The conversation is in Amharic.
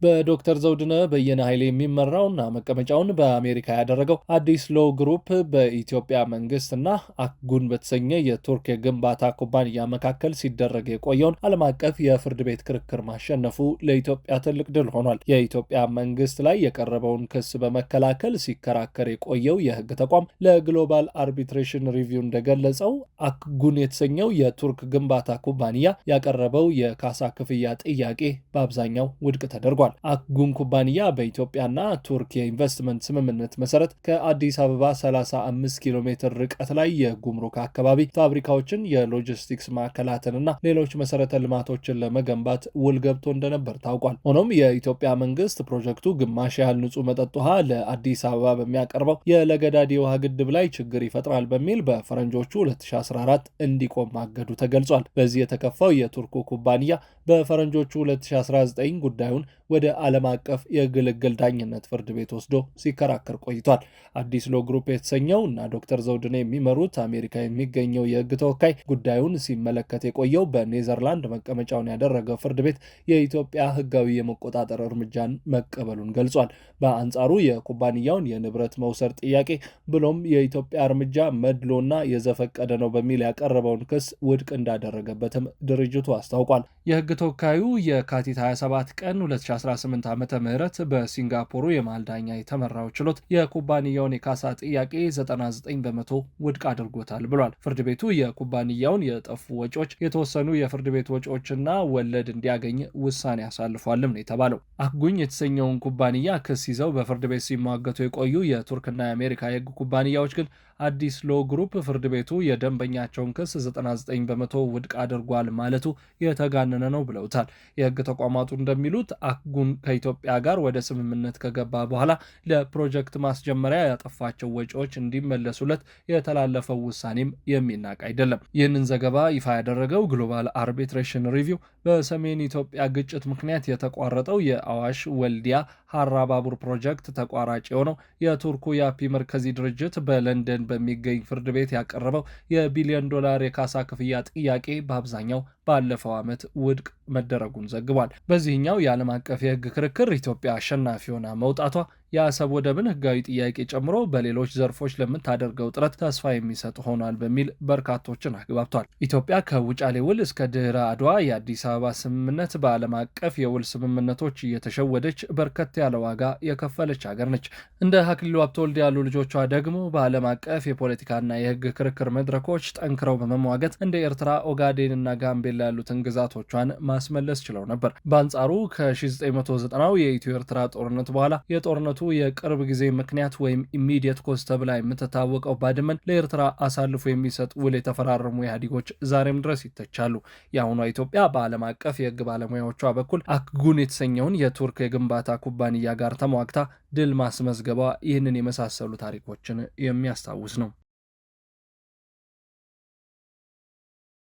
በዶክተር ዘውድነ በየነ ኃይሌ የሚመራውና መቀመጫውን በአሜሪካ ያደረገው አዲስ ሎ ግሩፕ በኢትዮጵያ መንግስትና አክጉን በተሰኘ የቱርክ የግንባታ ኩባንያ መካከል ሲደረግ የቆየውን ዓለም አቀፍ የፍርድ ቤት ክርክር ማሸነፉ ለኢትዮጵያ ትልቅ ድል ሆኗል። የኢትዮጵያ መንግስት ላይ የቀረበውን ክስ በመከላከል ሲከራከር የቆየው የህግ ተቋም ለግሎባል አርቢትሬሽን ሪቪው እንደገለጸው አክጉን የተሰኘው የቱርክ ግንባታ ኩባንያ ያቀረበው የካሳ ክፍያ ጥያቄ በአብዛኛው ውድቅ ተደርጓል። አክጉን ኩባንያ በኢትዮጵያና ቱርክ የኢንቨስትመንት ስምምነት መሰረት ከአዲስ አበባ 35 ኪሎ ሜትር ርቀት ላይ የጉምሩክ አካባቢ ፋብሪካዎችን፣ የሎጂስቲክስ ማዕከላትንና ሌሎች መሰረተ ልማቶችን ለመገንባት ውል ገብቶ እንደነበር ታውቋል። ሆኖም የኢትዮጵያ መንግስት ፕሮጀክቱ ግማሽ ያህል ንጹህ መጠጥ ውሃ ለአዲስ አበባ በሚያቀርበው የለገዳዲ ውሃ ግድብ ላይ ችግር ይፈጥራል በሚል በፈረንጆቹ 2014 እንዲቆም ማገዱ ተገልጿል። በዚህ የተከፋው የቱርኩ ኩባንያ በፈረንጆቹ 2019 ጉዳዩን ወደ ዓለም አቀፍ የግልግል ዳኝነት ፍርድ ቤት ወስዶ ሲከራከር ቆይቷል። አዲስ ሎ ግሩፕ የተሰኘው እና ዶክተር ዘውድነ የሚመሩት አሜሪካ የሚገኘው የህግ ተወካይ ጉዳዩን ሲመለከት የቆየው በኔዘርላንድ መቀመጫውን ያደረገው ፍርድ ቤት የኢትዮጵያ ህጋዊ የመቆጣጠር እርምጃን መቀበሉን ገልጿል። በአንጻሩ የኩባንያውን የንብረት መውሰድ ጥያቄ ብሎም የኢትዮጵያ እርምጃ መድሎና የዘፈቀደ ነው በሚል ያቀረበውን ክስ ውድቅ እንዳደረገበትም ድርጅቱ አስታውቋል። የህግ ተወካዩ የካቲት 27 ቀን 2018 ዓመተ ምህረት በሲንጋፖሩ የመሃል ዳኛ የተመራው ችሎት የኩባንያውን የካሳ ጥያቄ 99 በመቶ ውድቅ አድርጎታል ብሏል። ፍርድ ቤቱ የኩባንያውን የጠፉ ወጪዎች፣ የተወሰኑ የፍርድ ቤት ወጪዎችና ወለድ እንዲያገኝ ውሳኔ ያሳልፏልም ነው የተባለው። አክጉኝ የተሰኘውን ኩባንያ ክስ ይዘው በፍርድ ቤት ሲሟገቱ የቆዩ የቱርክና የአሜሪካ የህግ ኩባንያዎች ግን አዲስ ሎ ግሩፕ ፍርድ ቤቱ የደንበኛቸውን ክስ 99 በመቶ ውድቅ አድርጓል ማለቱ የተጋነነ ነው ብለውታል። የህግ ተቋማቱ እንደሚሉት አክጉን ከኢትዮጵያ ጋር ወደ ስምምነት ከገባ በኋላ ለፕሮጀክት ማስጀመሪያ ያጠፋቸው ወጪዎች እንዲመለሱለት የተላለፈው ውሳኔም የሚናቅ አይደለም። ይህንን ዘገባ ይፋ ያደረገው ግሎባል አርቢትሬሽን ሪቪው በሰሜን ኢትዮጵያ ግጭት ምክንያት የተቋረጠው የአዋሽ ወልዲያ ሀራ ባቡር ፕሮጀክት ተቋራጭ የሆነው የቱርኩ የአፒ መርከዚ ድርጅት በለንደን በሚገኝ ፍርድ ቤት ያቀረበው የቢሊዮን ዶላር የካሳ ክፍያ ጥያቄ በአብዛኛው ባለፈው ዓመት ውድቅ መደረጉን ዘግቧል። በዚህኛው የዓለም አቀፍ የህግ ክርክር ኢትዮጵያ አሸናፊ ሆና መውጣቷ የአሰብ ወደብን ህጋዊ ጥያቄ ጨምሮ በሌሎች ዘርፎች ለምታደርገው ጥረት ተስፋ የሚሰጥ ሆኗል በሚል በርካቶችን አግባብቷል። ኢትዮጵያ ከውጫሌ ውል እስከ ድህረ አድዋ የአዲስ አበባ ስምምነት በዓለም አቀፍ የውል ስምምነቶች እየተሸወደች በርከት ያለ ዋጋ የከፈለች ሀገር ነች። እንደ አክሊሉ ሀብተወልድ ያሉ ልጆቿ ደግሞ በዓለም አቀፍ የፖለቲካና የህግ ክርክር መድረኮች ጠንክረው በመሟገት እንደ ኤርትራ፣ ኦጋዴንና ጋምቤላ ያሉትን ግዛቶቿን ማስመለስ ችለው ነበር። በአንጻሩ ከ1990ው የኢትዮ ኤርትራ ጦርነት በኋላ የጦርነቱ የቅርብ ጊዜ ምክንያት ወይም ኢሚዲየት ኮዝ ተብላ የምትታወቀው ባድመን ለኤርትራ አሳልፎ የሚሰጥ ውል የተፈራረሙ ኢህአዴጎች ዛሬም ድረስ ይተቻሉ። የአሁኗ ኢትዮጵያ በዓለም አቀፍ የህግ ባለሙያዎቿ በኩል አክጉን የተሰኘውን የቱርክ የግንባታ ኩባንያ ጋር ተሟግታ ድል ማስመዝገቧ ይህንን የመሳሰሉ ታሪኮችን የሚያስታውስ ነው።